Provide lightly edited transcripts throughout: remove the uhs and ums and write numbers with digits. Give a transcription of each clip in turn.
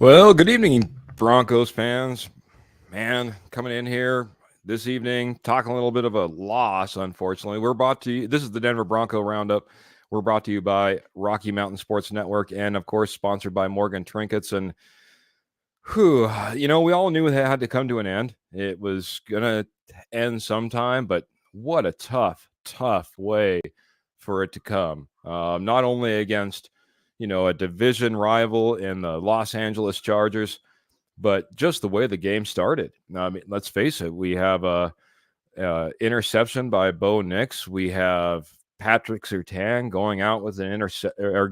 Well, good evening, Broncos fans. Man, coming in here this evening, talking a little bit of a loss, unfortunately. We're brought to you, this is the Denver Bronco Roundup. We're brought to you by Rocky Mountain Sports Network and, of course, sponsored by Morgan Trinkets. And, we all knew it had to come to an end. It was going to end sometime, but what a tough way for it to come. Not only against, a division rival in the Los Angeles Chargers, but just the way the game started. I mean, let's face it. We have a interception by Bo Nix. We have Patrick Surtain going out with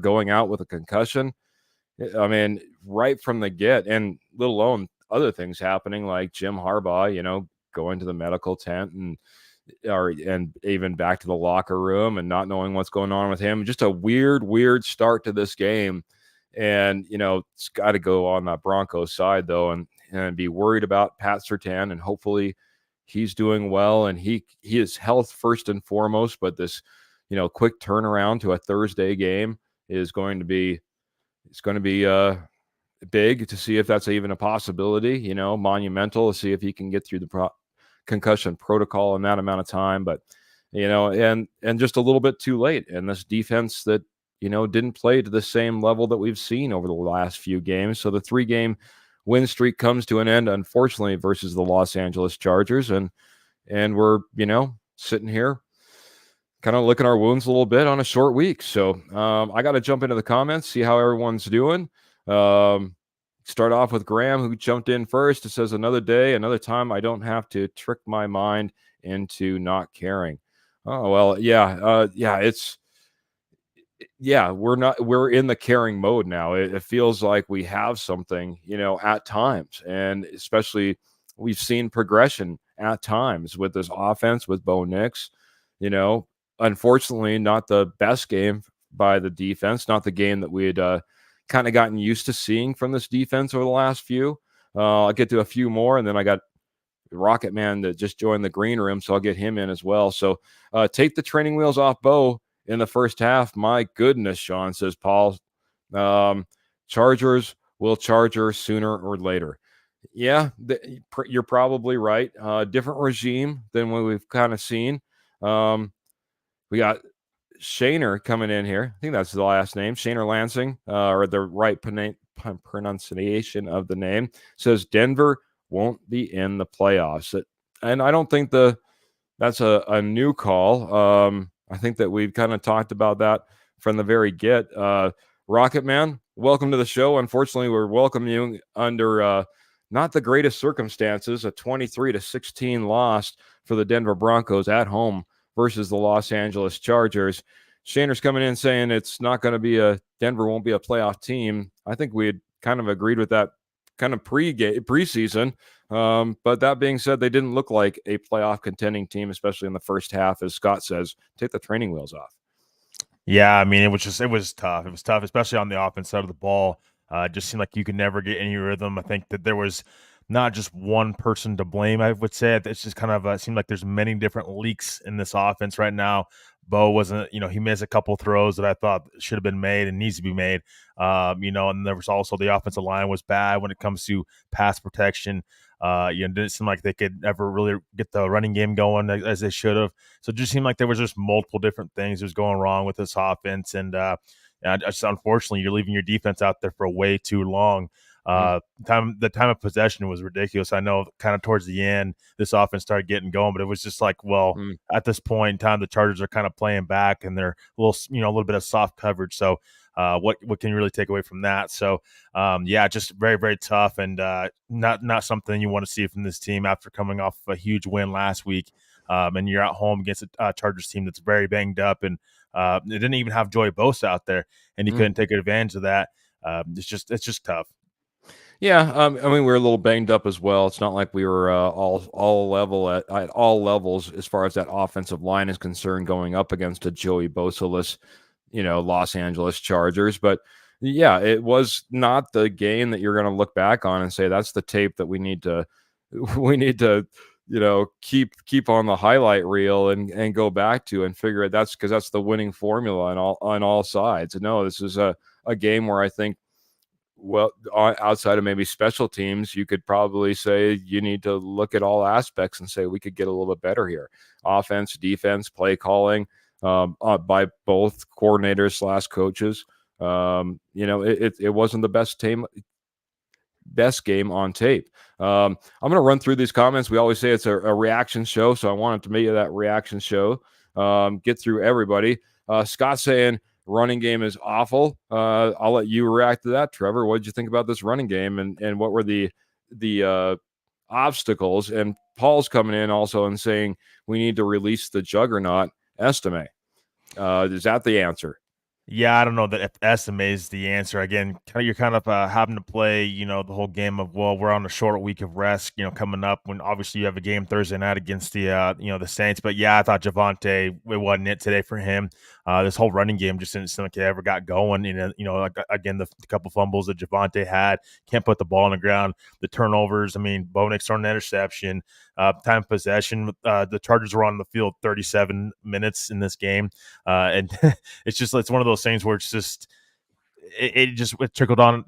going out with a concussion. I mean, right from the get, and let alone other things happening like Jim Harbaugh, going to the medical tent and even back to the locker room and not knowing what's going on with him. Just a weird start to this game. And, it's got to go on that Broncos side, though, and be worried about Pat Surtain. And hopefully he's doing well. And he is health first and foremost. But this, quick turnaround to a Thursday game is going to be big to see if that's even a possibility, monumental to see if he can get through the concussion protocol in that amount of time. But, and just a little bit too late. And this defense that, didn't play to the same level that we've seen over the last few games. So the 3-game win streak comes to an end, unfortunately, versus the Los Angeles Chargers. And we're, sitting here kind of licking our wounds a little bit on a short week. So I got to jump into the comments, see how everyone's doing. Start off with Graham, who jumped in first. It says, another day, another time I don't have to trick my mind into not caring. Oh, well, we're in the caring mode now. It feels like we have something, at times. And especially we've seen progression at times with this offense with Bo Nix, unfortunately not the best game by the defense, not the game that we had kind of gotten used to seeing from this defense over the last few. I'll get to a few more, and then I got Rocket Man that just joined the green room, so I'll get him in as well. So take the training wheels off Bo in the first half. My goodness, Sean, says Paul. Chargers will Charger sooner or later. Yeah, you're probably right. Different regime than what we've kind of seen. We got Shaner coming in here. I think that's the last name. Shaner Lansing, or the right pronunciation of the name, says Denver won't be in the playoffs. And I don't think that's a new call. I think that we've kind of talked about that from the very get. Rocket Man, welcome to the show. Unfortunately, we're welcoming you under not the greatest circumstances. A 23-16 loss for the Denver Broncos at home versus the Los Angeles Chargers. Shaner's coming in saying it's not going to be Denver won't be a playoff team. I think we had kind of agreed with that kind of preseason. But that being said, they didn't look like a playoff contending team, especially in the first half. As Scott says, take the training wheels off. Yeah, I mean, it was tough. It was tough, especially on the offense side of the ball. It just seemed like you could never get any rhythm. I think that there was not just one person to blame, I would say. It's just kind of it seemed like there's many different leaks in this offense right now. Bo wasn't, he missed a couple throws that I thought should have been made and needs to be made. And there was also the offensive line was bad when it comes to pass protection. It didn't seem like they could ever really get the running game going as they should have. So it just seemed like there was just multiple different things that was going wrong with this offense. And just unfortunately, you're leaving your defense out there for way too long. The time of possession was ridiculous. I know kind of towards the end, this offense started getting going, but it was just like, at this point in time, the Chargers are kind of playing back and they're a little bit of soft coverage. So what can you really take away from that? So just very, very tough and not something you want to see from this team after coming off a huge win last week. And you're at home against a Chargers team that's very banged up, and it didn't even have Joey Bosa out there, and you couldn't take advantage of that. It's just tough. Yeah, I mean, we're a little banged up as well. It's not like we were all level at all levels as far as that offensive line is concerned, going up against a Joey Bosa-less, Los Angeles Chargers. But yeah, it was not the game that you're going to look back on and say that's the tape that we need to keep on the highlight reel and go back to and figure it. That's because that's the winning formula on all sides. No, this is a game where I think well, outside of maybe special teams, you could probably say you need to look at all aspects and say we could get a little bit better here. Offense, defense, play calling by both coordinators slash coaches. It wasn't the best game on tape. I'm going to run through these comments. We always say it's a reaction show, so I wanted to make it that reaction show. Get through everybody. Scott saying running game is awful. I'll let you react to that, Trevor. What did you think about this running game, and what were the obstacles? And Paul's coming in also and saying we need to release the juggernaut Estime. Is that the answer? Yeah, I don't know that if SMA is the answer. Again, you're kind of having to play, the whole game of, well, we're on a short week of rest, coming up when obviously you have a game Thursday night against the Saints. But yeah, I thought Javonte, it wasn't it today for him. This whole running game just didn't seem like it ever got going. Like, again, the couple fumbles that Javonte had, can't put the ball on the ground. The turnovers, I mean, Bo Nix throwing an interception. Time of possession, the Chargers were on the field 37 minutes in this game. And it's one of those things where it's just it trickled down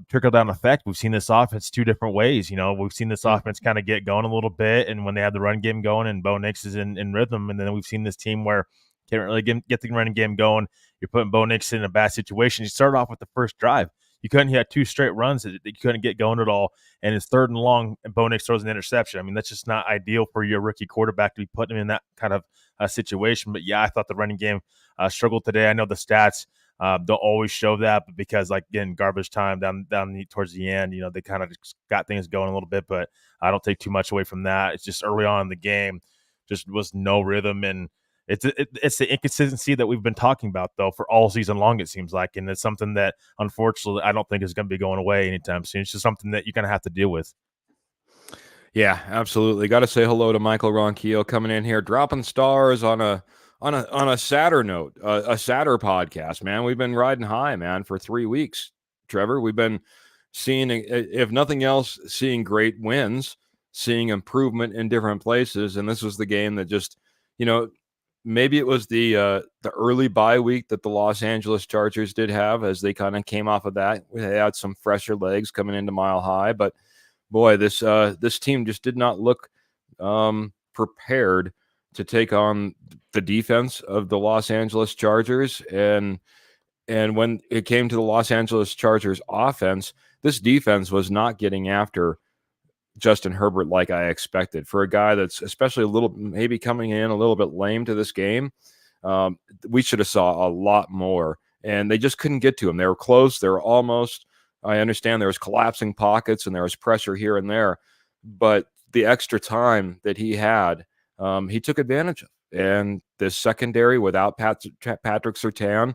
effect. We've seen this offense two different ways. We've seen this offense kind of get going a little bit, and when they have the run game going and Bo Nix is in rhythm, and then we've seen this team where can't really get the running game going. You're putting Bo Nix in a bad situation. You started off with the first drive. He had two straight runs that you couldn't get going at all, and it's 3rd and long, and Bo Nix throws an interception. I mean, that's just not ideal for your rookie quarterback to be putting him in that kind of situation. But yeah, I thought the running game struggled today. I know the stats don't always show that, but because, like, again, garbage time down towards the end, they kind of got things going a little bit. But I don't take too much away from that. It's just early on in the game, just was no rhythm, and it's the inconsistency that we've been talking about, though, for all season long, it seems like. And it's something that, unfortunately, I don't think is going to be going away anytime soon. It's just something that you're going to have to deal with. Yeah, absolutely. Got to say hello to Michael Ronquillo coming in here, dropping stars on a sadder note, a sadder podcast, man. We've been riding high, man, for 3 weeks, Trevor. We've been seeing, if nothing else, seeing great wins, seeing improvement in different places. And this was the game that just, maybe it was the early bye week that the Los Angeles Chargers did have, as they kind of came off of that. They had some fresher legs coming into Mile High, but boy, this team just did not look prepared to take on the defense of the Los Angeles Chargers. And when it came to the Los Angeles Chargers offense, this defense was not getting after Justin Herbert like I expected. For a guy that's especially maybe coming in a little bit lame to this game, we should have saw a lot more. And they just couldn't get to him. They were close. They were almost. I understand there was collapsing pockets and there was pressure here and there, but the extra time that he had, he took advantage of. And this secondary without Patrick Surtain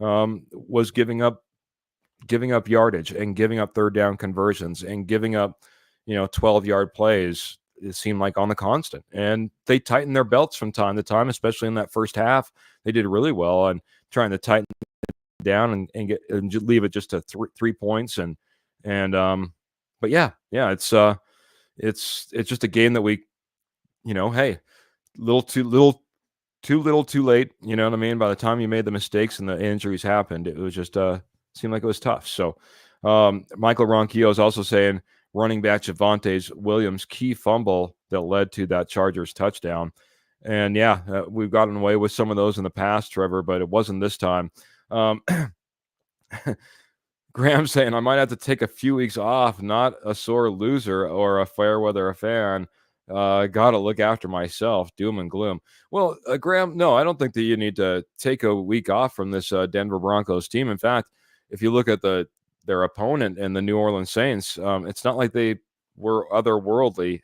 was giving up yardage and giving up 3rd down conversions and giving up 12-yard plays. It seemed like on the constant, and they tightened their belts from time to time, especially in that first half. They did really well on trying to tighten down and leave it just to 3 points. But yeah, it's just a game that we, hey, too little, too late. You know what I mean? By the time you made the mistakes and the injuries happened, it was just seemed like it was tough. So Michael Ronquillo is also saying running back Javonte Williams' key fumble that led to that Chargers touchdown. And yeah, we've gotten away with some of those in the past, Trevor, but it wasn't this time. Graham saying I might have to take a few weeks off, not a sore loser or a fair weather fan. Got to look after myself. Doom and gloom. Well, Graham, no, I don't think that you need to take a week off from this Denver Broncos team. In fact, if you look at their opponent and the New Orleans Saints, it's not like they were otherworldly.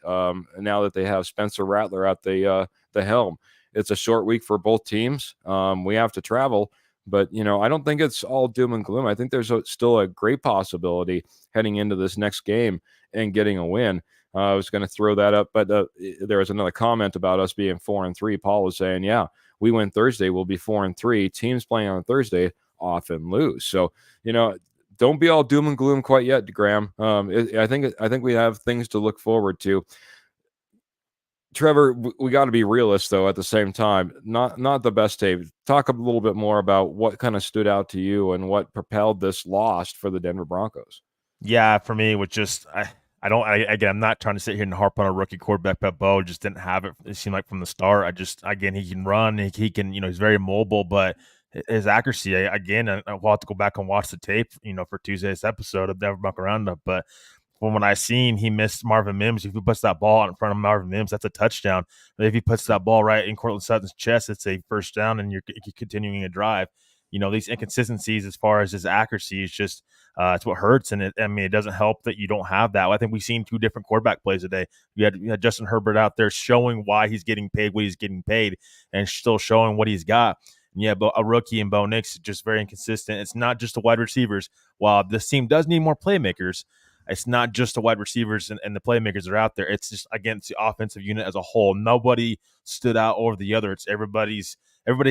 Now that they have Spencer Rattler at the helm, it's a short week for both teams. We have to travel. But, I don't think it's all doom and gloom. I think there's still a great possibility heading into this next game and getting a win. I was going to throw that up, but there was another comment about us being 4-3. Paul was saying, yeah, we win Thursday, we'll be 4-3. Teams playing on Thursday often lose. So, don't be all doom and gloom quite yet, Graham. I think we have things to look forward to. Trevor, we got to be realists, though, at the same time. Not the best tape. Talk a little bit more about what kind of stood out to you and what propelled this loss for the Denver Broncos. Yeah, for me, it was just I don't I, again. I'm not trying to sit here and harp on a rookie quarterback, but Bo just didn't have it. It seemed like from the start. I just again he can run, he can he's very mobile, but his accuracy again. We'll have to go back and watch the tape, for Tuesday's episode of Never Buck Around Up. But from what I seen, he missed Marvin Mims. If he puts that ball out in front of Marvin Mims, that's a touchdown. But if he puts that ball right in Cortland Sutton's chest, it's a first down, and you're continuing a drive. These inconsistencies as far as his accuracy is just it's what hurts, and it doesn't help that you don't have that. I think we've seen two different quarterback plays today. You had Justin Herbert out there showing why he's getting paid what he's getting paid, and still showing what he's got. And yeah, but a rookie in Bo Nix is just very inconsistent. It's not just the wide receivers. While this team does need more playmakers, it's not just the wide receivers and the playmakers that are out there. It's just against the offensive unit as a whole. Nobody stood out over the other. Everybody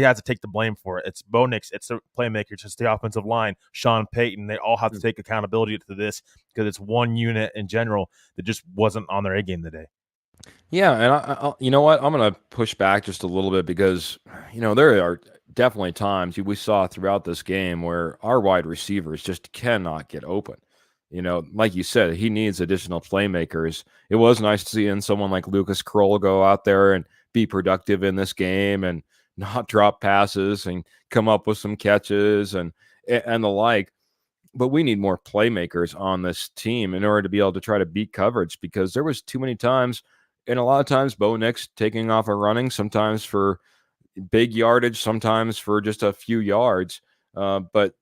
has to take the blame for it. It's Bo Nix, it's the playmakers, it's the offensive line, Sean Payton. They all have to take accountability to this because it's one unit in general that just wasn't on their A game today. Yeah, and you know what? I'm going to push back just a little bit because there are definitely times we saw throughout this game where our wide receivers just cannot get open. Like you said, he needs additional playmakers. It was nice to see someone like Lucas Kroll go out there and be productive in this game and not drop passes and come up with some catches and the like. But we need more playmakers on this team in order to be able to try to beat coverage because there was too many times, and a lot of times Bo Nix taking off and running, sometimes for big yardage, sometimes for just a few yards. But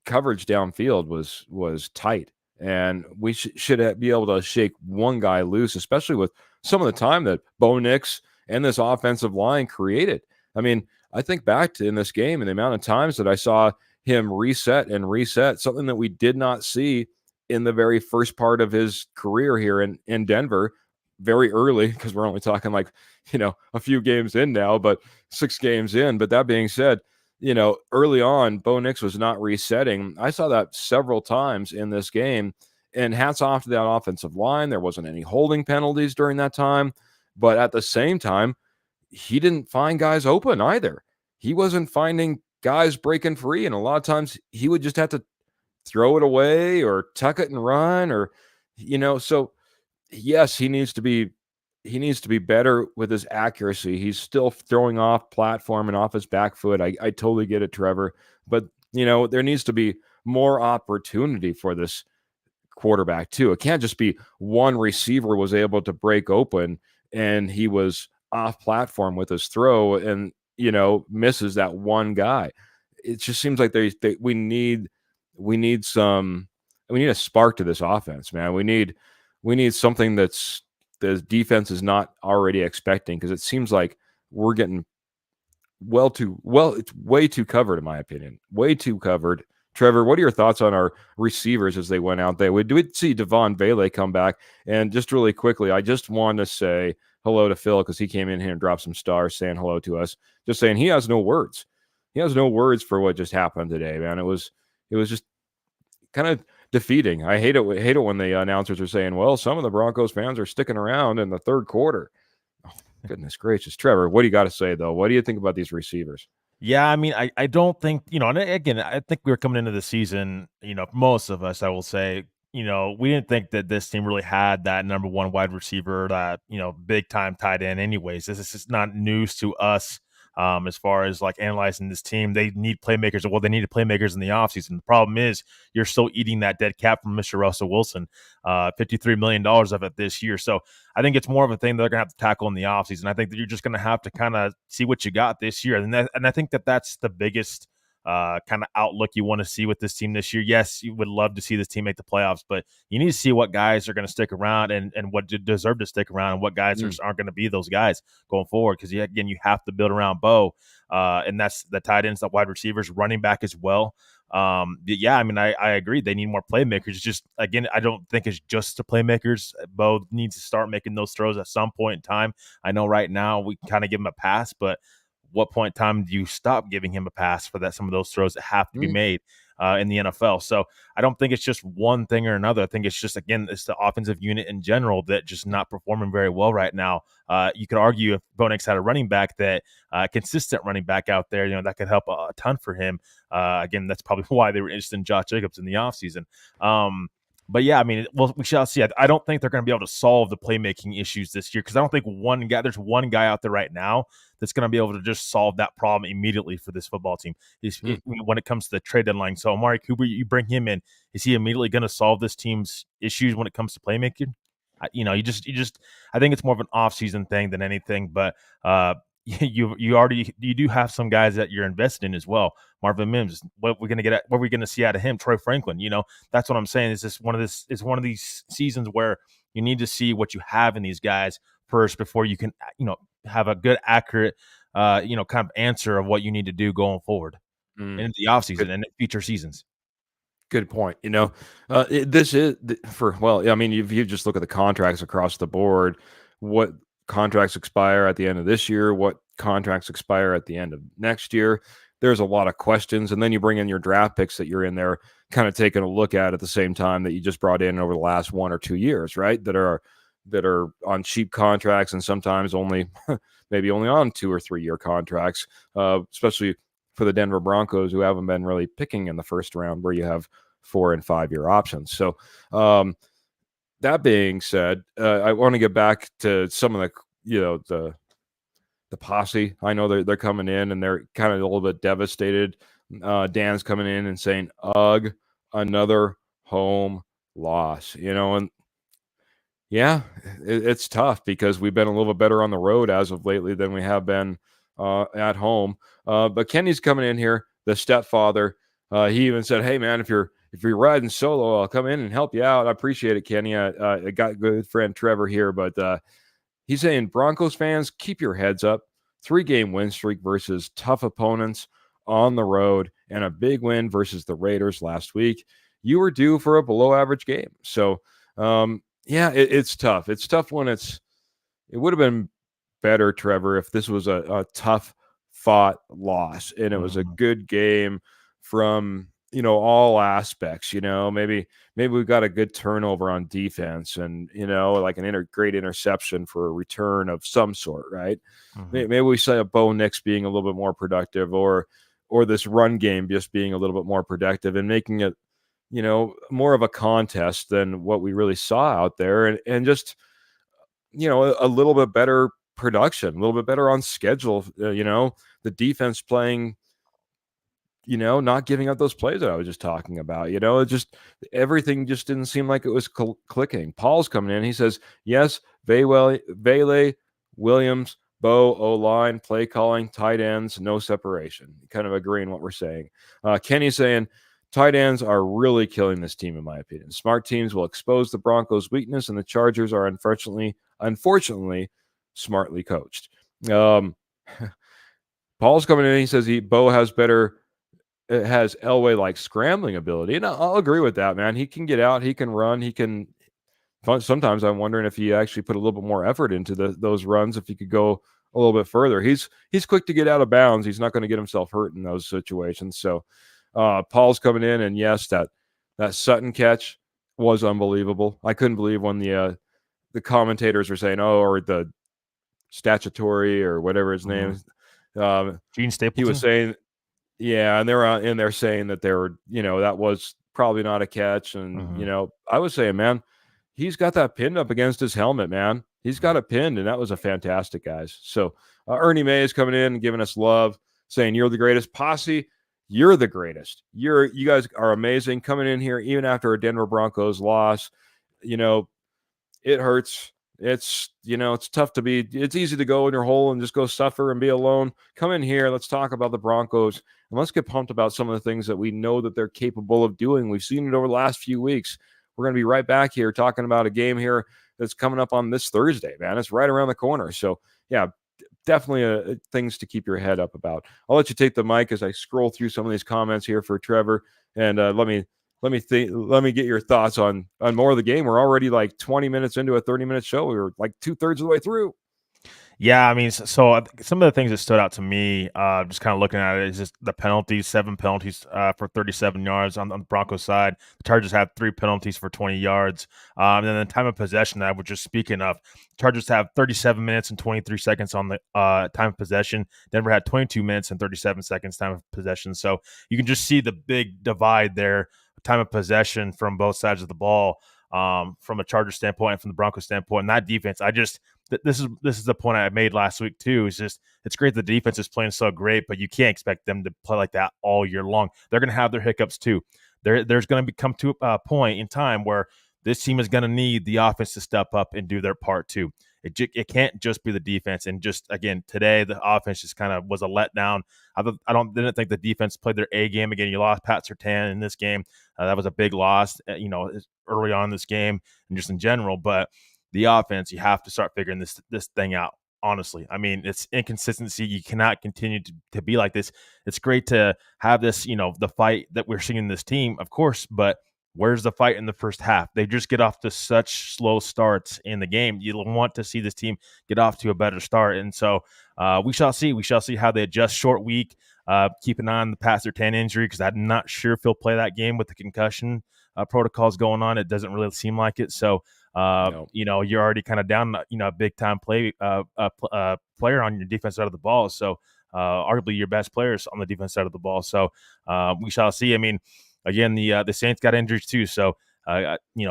coverage downfield was tight, and we should be able to shake one guy loose, especially with some of the time that Bo Nix and this offensive line created. I mean, I think back to in this game and the amount of times that I saw him reset and reset, something that we did not see in the very first part of his career here in Denver very early, because we're only talking like, a few games in now, but 6 games in. But that being said, early on, Bo Nix was not resetting. I saw that several times in this game, and hats off to that offensive line. There wasn't any holding penalties during that time, but at the same time, he didn't find guys open either. He wasn't finding guys breaking free, and a lot of times he would just have to throw it away or tuck it and run, or so yes, he needs to be better with his accuracy. He's still throwing off platform and off his back foot. I totally get it, Trevor, but there needs to be more opportunity for this quarterback too. It can't just be one receiver was able to break open and he was off platform with his throw and misses that one guy. It just seems like we need a spark to this offense, man. We need something that's the defense is not already expecting, because it seems like we're getting it's way too covered, in my opinion. Way too covered. Trevor, what are your thoughts on our receivers as they went out there? We did see Devon Vele come back. And just really quickly, I just want to say hello to Phil, because he came in here and dropped some stars saying hello to us, just saying he has no words. He has no words for what just happened today, man. It was just kind of defeating. I hate it when the announcers are saying, well, some of the Broncos fans are sticking around in the third quarter. Oh, goodness gracious. Trevor, what do you got to say, though? What do you think about these receivers? Yeah, I mean, I don't think, and again, I think we were coming into the season, most of us, I will say, we didn't think that this team really had that number one wide receiver, that, big time tight end anyways. This is just not news to us. As far as like analyzing this team, they need playmakers. Well, they needed playmakers in the offseason. The problem is you're still eating that dead cap from Mr. Russell Wilson, $53 million of it this year. So I think it's more of a thing they're going to have to tackle in the offseason. I think that you're just going to have to kind of see what you got this year. And I think that that's the biggest kind of outlook you want to see with this team this year. Yes, you would love to see this team make the playoffs, but you need to see what guys are going to stick around and what deserve to stick around, and what guys aren't going to be those guys going forward. Because again, you have to build around Bo, and that's the tight ends, the wide receivers, running back as well. Yeah, I mean, I agree. They need more playmakers. Just again, I don't think it's just the playmakers. Bo needs to start making those throws at some point in time. I know right now we kind of give him a pass, but what point in time do you stop giving him a pass for some of those throws that have to be made in the NFL? So I don't think it's just one thing or another. I think it's just, again, it's the offensive unit in general that just not performing very well right now. You could argue if Bo Nix had a running back that consistent running back out there, that could help a ton for him. Again, that's probably why they were interested in Josh Jacobs in the offseason. But yeah, I mean, well, we shall see. I don't think they're going to be able to solve the playmaking issues this year because I don't think there's one guy out there right now that's going to be able to just solve that problem immediately for this football team. When it comes to the trade deadline. So, Amari Cooper, you bring him in, is he immediately going to solve this team's issues when it comes to playmaking? I think it's more of an off-season thing than anything. But you do have some guys that you're invested in as well. Marvin Mims, what we're going to see out of him? Troy Franklin, that's what I'm saying. Is one of these seasons where you need to see what you have in these guys first before you can, have a good, accurate, kind of answer of what you need to do going forward in the offseason and future seasons. Good point. This is I mean, if you just look at the contracts across the board, what contracts expire at the end of this year, what contracts expire at the end of next year, there's a lot of questions. And then you bring in your draft picks that you're in there kind of taking a look at the same time that you just brought in over the last 1 or 2 years, right? That are on cheap contracts and sometimes only maybe only on 2 or 3 year contracts, especially for the Denver Broncos, who haven't been really picking in the first round, where you have 4 and 5 year options. So, that being said, I want to get back to some of the posse. I know they're coming in and they're kind of a little bit devastated. Dan's coming in and saying, "Ugh, another home loss." And yeah, it's tough because we've been a little bit better on the road as of lately than we have been at home. But Kenny's coming in here, the stepfather. He even said, "Hey, man, if you're riding solo, I'll come in and help you out. I appreciate it, Kenny. I got good friend Trevor here, but he's saying, Broncos fans, keep your heads up. 3-game win streak versus tough opponents on the road, and a big win versus the Raiders last week. You were due for a below-average game." So, yeah, it's tough. It's tough when it would have been better, Trevor, if this was a tough fought loss and it was a good game from all aspects. Maybe we got a good turnover on defense and like an great interception for a return of some sort, right? Maybe we saw Bo Nix being a little bit more productive, or this run game just being a little bit more productive and making it more of a contest than what we really saw out there, and just a little bit better production, a little bit better on schedule. The defense playing, not giving up those plays that I was just talking about. It just, everything just didn't seem like it was clicking. Paul's coming in. He says, "Yes, Vele, Williams, Bo, O-line, play calling, tight ends, no separation." Kind of agreeing what we're saying. Kenny's saying, "Tight ends are really killing this team, in my opinion. Smart teams will expose the Broncos' weakness, and the Chargers are unfortunately, smartly coached." Paul's coming in. He says Bo has Elway like scrambling ability, and I'll agree with that, man. He can get out, he can run, he can. Sometimes I'm wondering if he actually put a little bit more effort into those runs, if he could go a little bit further. He's quick to get out of bounds. He's not going to get himself hurt in those situations. So Paul's coming in, and yes, that Sutton catch was unbelievable. I couldn't believe when the commentators were saying, "Oh," or the statutory or whatever his name is. Gene Stapleton. He was saying, yeah, and they were in there saying that they were, that was probably not a catch. And, I was saying, man, he's got that pinned up against his helmet, man. He's got it pinned, and that was a fantastic, guys. So Ernie May is coming in and giving us love, saying, "You're the greatest. Posse, you're the greatest. You guys are amazing, coming in here even after a Denver Broncos loss. It hurts. It's tough to be. It's easy to go in your hole and just go suffer and be alone. Come in here. Let's talk about the Broncos, and let's get pumped about some of the things that we know that they're capable of doing. We've seen it over the last few weeks. We're going to be right back here talking about a game here that's coming up on this Thursday, man. It's right around the corner. So, yeah, definitely things to keep your head up about. I'll let you take the mic as I scroll through some of these comments here for Trevor, and let me get your thoughts on more of the game. We're already like 20 minutes into a 30-minute show. We were like 2/3 of the way through. Yeah, I mean, so some of the things that stood out to me, just kind of looking at it, is just the penalties. 7 penalties for 37 yards on the Broncos side. The Chargers had 3 penalties for 20 yards. And then the time of possession that I was just speaking of, Chargers have 37 minutes and 23 seconds on the time of possession. Denver had 22 minutes and 37 seconds time of possession. So you can just see the big divide there time of possession from both sides of the ball, from a Charger standpoint and from the Broncos standpoint. And that defense, this is the point I made last week too. Is just it's great the defense is playing so great, but you can't expect them to play like that all year long. They're going to have their hiccups too. There's going to come to a point in time where this team is going to need the offense to step up and do their part too. It can't just be the defense. And just again today, the offense just kind of was a letdown. Didn't think the defense played their A game again. You lost Pat Surtain in this game. That was a big loss, early on in this game and just in general. But the offense, you have to start figuring this thing out. Honestly, I mean, it's inconsistency. You cannot continue to be like this. It's great to have this, the fight that we're seeing in this team, of course, but where's the fight in the first half? They just get off to such slow starts in the game. You want to see this team get off to a better start. And so we shall see. We shall see how they adjust. Short week. Keep an eye on the Pat Surtain injury because I'm not sure if he'll play that game with the concussion protocols going on. It doesn't really seem like it. So, No. you're already kind of down, a big time player on your defense side of the ball. So, arguably your best players on the defense side of the ball. So, we shall see. I mean, again, the Saints got injuries too. So,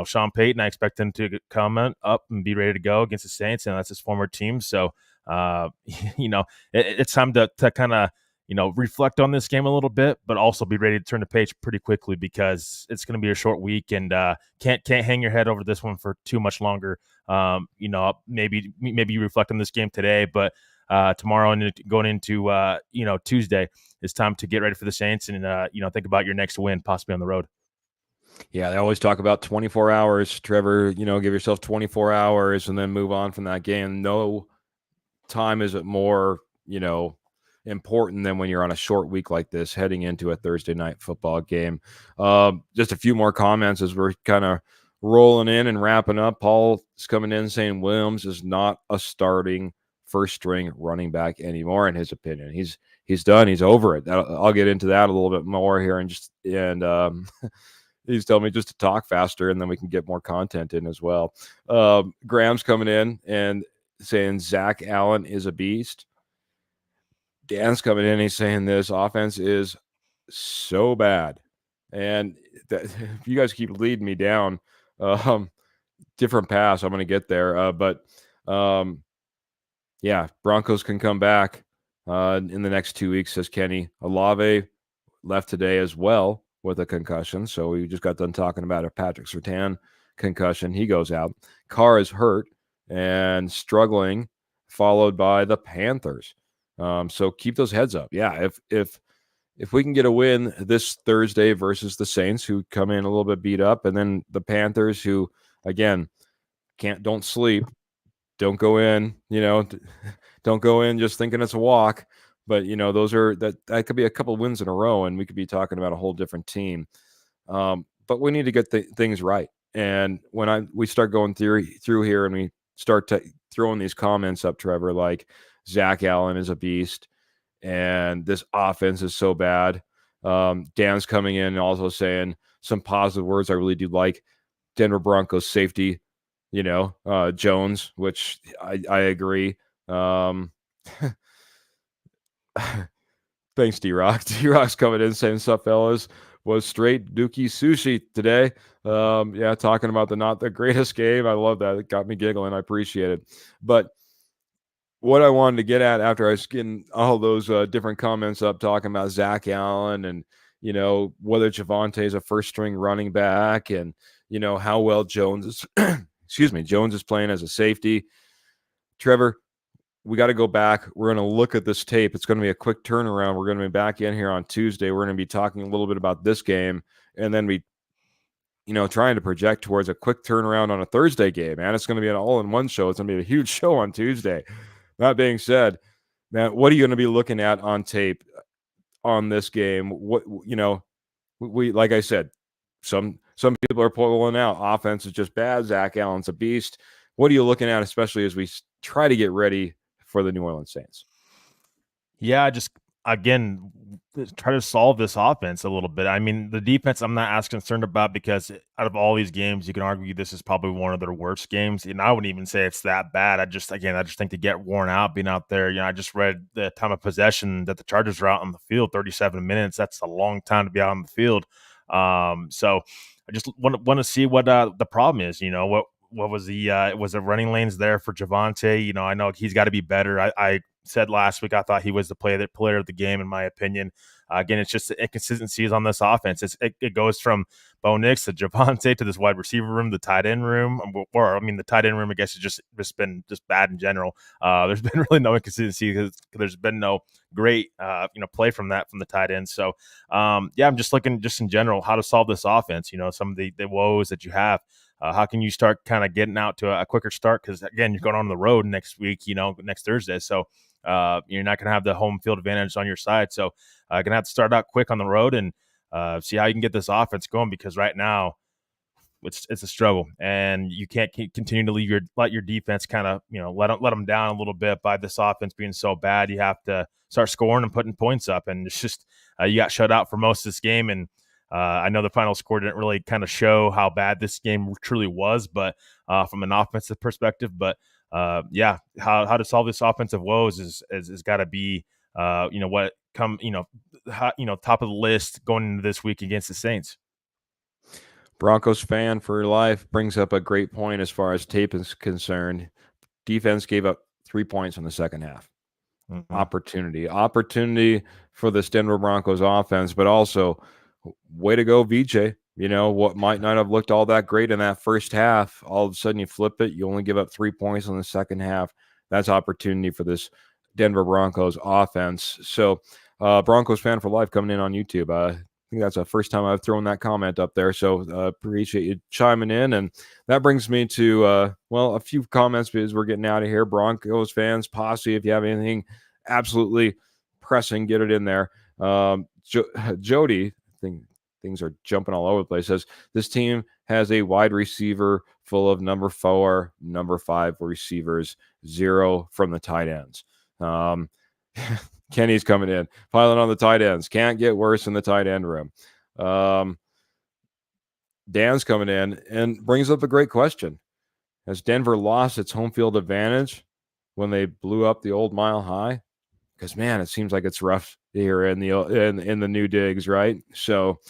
Sean Payton, I expect him to come up and be ready to go against the Saints, and that's his former team. So, it's time to kind of reflect on this game a little bit, but also be ready to turn the page pretty quickly because it's going to be a short week and can't hang your head over this one for too much longer. Maybe you reflect on this game today, but tomorrow and going into Tuesday, it's time to get ready for the Saints and think about your next win, possibly on the road. Yeah, they always talk about 24 hours, Trevor. Give yourself 24 hours and then move on from that game. No time is it more, important than when you're on a short week like this, heading into a Thursday night football game. Just a few more comments as we're kind of rolling in and wrapping up. Paul is coming in saying Williams is not a starting first string running back anymore, in his opinion. He's done. He's over it. I'll get into that a little bit more here and he's telling me just to talk faster and then we can get more content in as well. Graham's coming in and saying Zach Allen is a beast. Dan's coming in. He's saying this offense is so bad. And if you guys keep leading me down, different pass, I'm going to get there. Yeah, Broncos can come back in the next 2 weeks, says Kenny. Olave left today as well with a concussion. So we just got done talking about a Patrick Surtain concussion. He goes out. Carr is hurt and struggling, followed by the Panthers. So keep those heads up. Yeah, if we can get a win this Thursday versus the Saints, who come in a little bit beat up, and then the Panthers, who again don't sleep, don't go in, don't go in just thinking it's a walk. But those are that could be a couple wins in a row, and we could be talking about a whole different team. But we need to get things right. And when we start going through here, and we start throwing these comments up, Trevor, like Zach Allen is a beast, and this offense is so bad. Dan's coming in and also saying some positive words I really do like. Denver Broncos safety, Jones, which I agree. Thanks, D-Rock. D-Rock's coming in saying, "What's up, fellas? Was straight dookie sushi today." Yeah, talking about not the greatest game. I love that. It got me giggling. I appreciate it. But what I wanted to get at after I was getting all those different comments up talking about Zach Allen and, whether Javonte is a first string running back and, how well Jones is, Jones is playing as a safety. Trevor, we got to go back. We're going to look at this tape. It's going to be a quick turnaround. We're going to be back in here on Tuesday. We're going to be talking a little bit about this game and then trying to project towards a quick turnaround on a Thursday game, man. It's going to be an all-in-one show. It's going to be a huge show on Tuesday. That being said, man, what are you going to be looking at on tape on this game? What we like I said, some people are pulling out. Offense is just bad. Zach Allen's a beast. What are you looking at, especially as we try to get ready for the New Orleans Saints? Yeah, just again try to solve this offense a little bit. I mean, the defense I'm not as concerned about because out of all these games, you can argue this is probably one of their worst games. And I wouldn't even say it's that bad. I just think they get worn out being out there. I just read the time of possession that the Chargers are out on the field, 37 minutes. That's a long time to be out on the field. So I just want to see what the problem is. What was the running lanes there for Javonte? I know he's got to be better. I said last week I thought he was the player of the game in my opinion. Again, it's just the inconsistencies on this offense. It goes from Bo Nix to Javonte to this wide receiver room, the tight end room, or I mean the tight end room. I guess has just been bad in general. There's been really no inconsistency because there's been no great play from the tight end. So yeah, I'm just looking just in general how to solve this offense. Some of the woes that you have. How can you start kind of getting out to a quicker start? Because again, you're going on the road next week, next Thursday. So you're not going to have the home field advantage on your side. So going to have to start out quick on the road and see how you can get this offense going. Because right now it's a struggle, and you can't continue to let your defense kind of let them down a little bit by this offense being so bad. You have to start scoring and putting points up, and it's just you got shut out for most of this game. And I know the final score didn't really kind of show how bad this game truly was, but from an offensive perspective. But yeah, how to solve this offensive woes is got to be what come top of the list going into this week against the Saints. Broncos fan for life brings up a great point as far as tape is concerned. Defense gave up 3 points in the second half. Mm-hmm. Opportunity for this Denver Broncos offense, but also way to go, VJ. What might not have looked all that great in that first half, all of a sudden you flip it. You only give up 3 points in the second half. That's opportunity for this Denver Broncos offense. So Broncos fan for life coming in on YouTube. I think that's the first time I've thrown that comment up there. So appreciate you chiming in. And that brings me to, a few comments because we're getting out of here. Broncos fans, posse, if you have anything absolutely pressing, get it in there. Jody, I think things are jumping all over the place, says this team has a wide receiver full of number 4, number 5 receivers, 0 from the tight ends. Kenny's coming in, piling on the tight ends. Can't get worse in the tight end room. Dan's coming in and brings up a great question. Has Denver lost its home field advantage when they blew up the old Mile High? Because, man, it seems like it's rough here in the new digs, right? So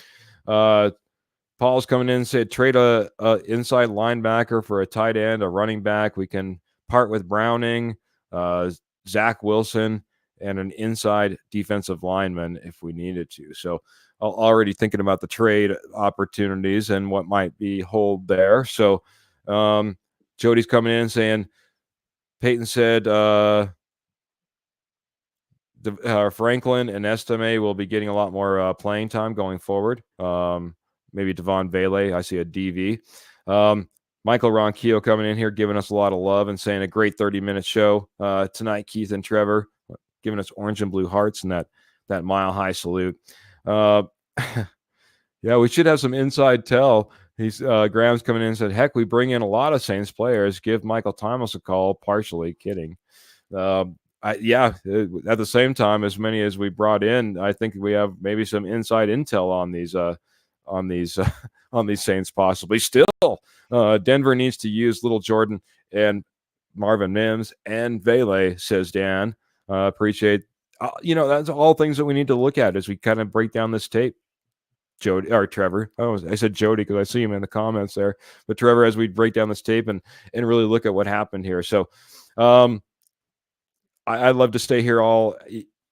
Paul's coming in and said, trade a inside linebacker for a tight end, a running back. We can part with Browning, Zach Wilson, and an inside defensive lineman if we needed to. So already thinking about the trade opportunities and what might be hold there. So Jody's coming in saying, Peyton said Franklin and Estime will be getting a lot more playing time going forward. Maybe Devon Vele. I see a DV. Michael Ronquillo coming in here, giving us a lot of love and saying a great 30-minute show tonight. Keith and Trevor giving us orange and blue hearts and that Mile High salute. Yeah, we should have some inside tell. Graham's coming in and said, heck, we bring in a lot of Saints players. Give Michael Thomas a call. Partially kidding. At the same time, as many as we brought in, I think we have maybe some inside intel on these Saints possibly. Still, Denver needs to use Little Jordan and Marvin Mims and Vele, says Dan. Appreciate, that's all things that we need to look at as we kind of break down this tape. Jody or Trevor. I said Jody because I see him in the comments there. But Trevor, as we break down this tape and really look at what happened here. So I'd love to stay here all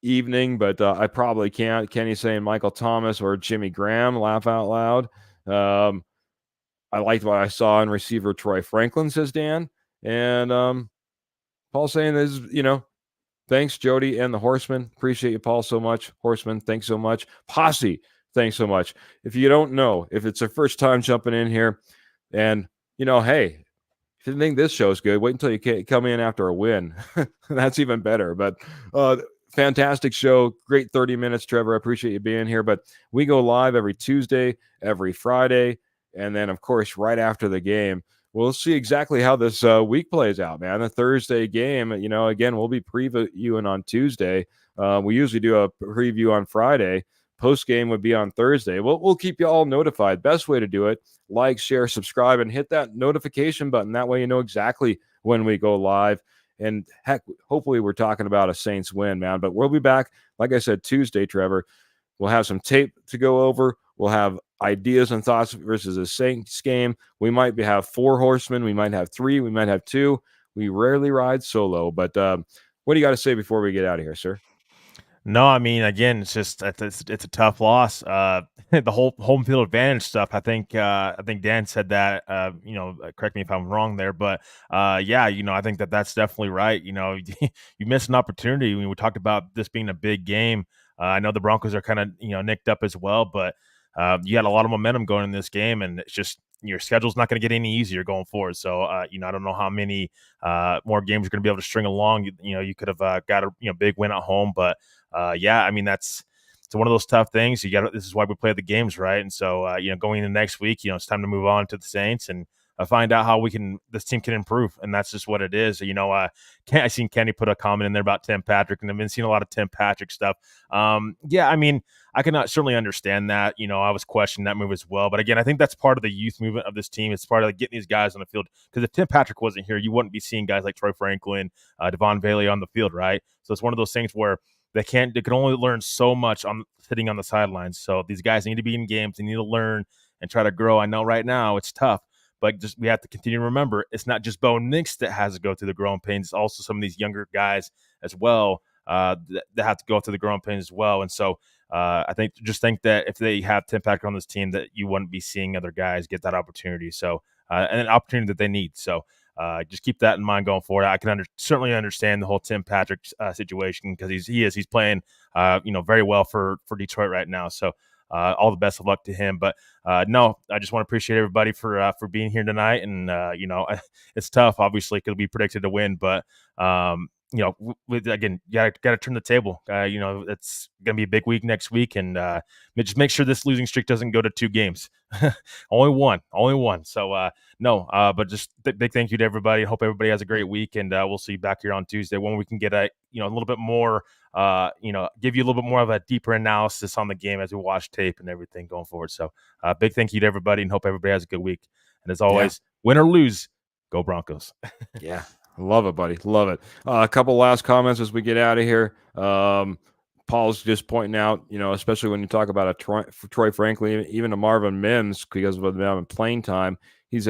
evening, but I probably can't. Kenny's saying Michael Thomas or Jimmy Graham, laugh out loud. I liked what I saw in receiver Troy Franklin, says Dan. And Paul saying is, thanks, Jody and the Horseman. Appreciate you, Paul, so much. Horseman, thanks so much. Posse, thanks so much. If you don't know, if it's your first time jumping in here and, hey, if you think this show's good, wait until you come in after a win. That's even better. But fantastic show. Great 30 minutes, Trevor. I appreciate you being here. But we go live every Tuesday, every Friday, and then, of course, right after the game. We'll see exactly how this week plays out, man. The Thursday game, again, we'll be previewing on Tuesday. We usually do a preview on Friday. Post game would be on Thursday. We'll keep you all notified. Best way to do it, like, share, subscribe, and hit that notification button. That way you know exactly when we go live. And heck, hopefully we're talking about a Saints win, man. But we'll be back, like I said, Tuesday, Trevor. We'll have some tape to go over. We'll have ideas and thoughts versus a Saints game. We might have 4 horsemen. We might have 3. We might have 2. We rarely ride solo. But what do you got to say before we get out of here, sir? No, I mean, again, it's just it's a tough loss. The whole home field advantage stuff. I think Dan said that. Correct me if I'm wrong there, but yeah, I think that's definitely right. You missed an opportunity when we talked about this being a big game. I know the Broncos are kind of nicked up as well, but you had a lot of momentum going in this game, and it's just your schedule's not going to get any easier going forward. So, I don't know how many more games you're going to be able to string along. You could have got a big win at home, but yeah, I mean, it's one of those tough things. This is why we play the games, right? And so, going into next week, it's time to move on to the Saints and find out how this team can improve. And that's just what it is. I seen Kenny put a comment in there about Tim Patrick, and I've been seeing a lot of Tim Patrick stuff. Yeah, I mean, I can certainly understand that. I was questioning that move as well. But again, I think that's part of the youth movement of this team. It's part of getting these guys on the field. Because if Tim Patrick wasn't here, you wouldn't be seeing guys like Troy Franklin, Devon Bailey on the field, right? So it's one of those things where they can only learn so much on sitting on the sidelines. So these guys need to be in games. They need to learn and try to grow. I know right now it's tough, but we have to continue to remember it's not just Bo Nix that has to go through the growing pains. It's also some of these younger guys as well that have to go through the growing pains as well. And so I think that if they have Tim Patrick on this team, that you wouldn't be seeing other guys get that opportunity. So and an opportunity that they need. So just keep that in mind going forward. I can certainly understand the whole Tim Patrick situation because he's playing very well for Detroit right now. So all the best of luck to him. But no, I just want to appreciate everybody for being here tonight. And it's tough, obviously, because we predicted to win, but again, you got to turn the table. It's going to be a big week next week, and just make sure this losing streak doesn't go to 2 games. only one. So but just big thank you to everybody. Hope everybody has a great week, and we'll see you back here on Tuesday when we can get a little bit more, give you a little bit more of a deeper analysis on the game as we watch tape and everything going forward. So big thank you to everybody, and hope everybody has a good week. And as always, win or lose, go Broncos. Yeah. Love it, buddy. Love it. A couple last comments as we get out of here. Paul's just pointing out, especially when you talk about a Troy Franklin, even a Marvin Mims, because of them having playing time, he's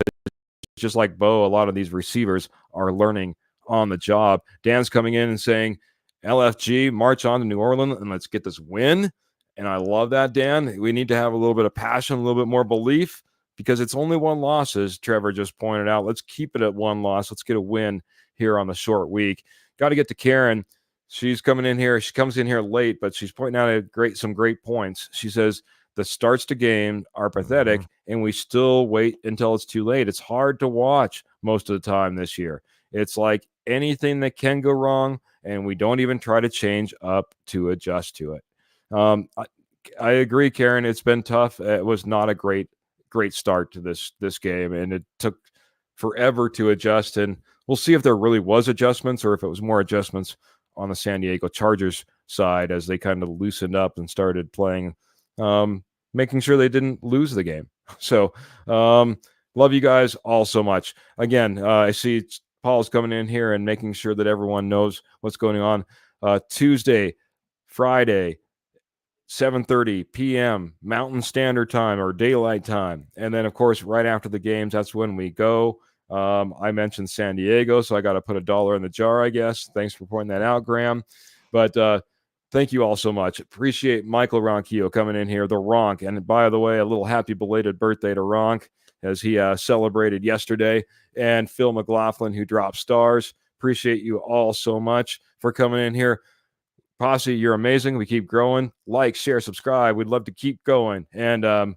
just like Bo. A lot of these receivers are learning on the job. Dan's coming in and saying, LFG, march on to New Orleans and let's get this win. And I love that, Dan. We need to have a little bit of passion, a little bit more belief, because it's only 1 loss, as Trevor just pointed out. Let's keep it at 1 loss. Let's get a win here on the short week. Got to get to Karen. She's coming in here. She comes in here late, but she's pointing out some great points. She says the starts to game are pathetic, and we still wait until it's too late. It's hard to watch most of the time this year. It's like anything that can go wrong, and we don't even try to change up to adjust to it. I agree, Karen. It's been tough. It was not a great start to this game, and it took forever to adjust. And we'll see if there really was adjustments or if it was more adjustments on the San Diego Chargers side as they kind of loosened up and started playing, making sure they didn't lose the game. So love you guys all so much. Again, I see Paul's coming in here and making sure that everyone knows what's going on. Tuesday, Friday, 7:30 p.m. Mountain Standard Time or Daylight Time. And then, of course, right after the games, that's when we go. I mentioned San Diego, so I got to put $1 in the jar, I guess. Thanks for pointing that out, Graham. But thank you all so much. Appreciate Michael Ronquillo coming in here, the Ronk. And by the way, a little happy belated birthday to Ronk as he celebrated yesterday. And Phil McLaughlin, who dropped stars. Appreciate you all so much for coming in here. Posse, you're amazing. We keep growing. Like, share, subscribe. We'd love to keep going. And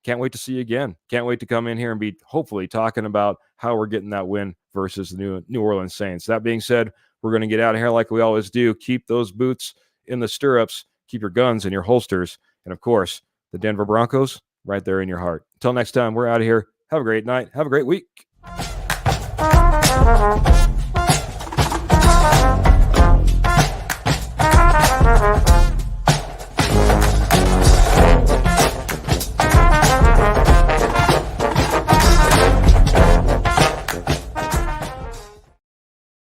can't wait to see you again. Can't wait to come in here and be hopefully talking about how we're getting that win versus the New Orleans Saints. That being said, we're going to get out of here like we always do. Keep those boots in the stirrups. Keep your guns in your holsters. And, of course, the Denver Broncos right there in your heart. Until next time, we're out of here. Have a great night. Have a great week.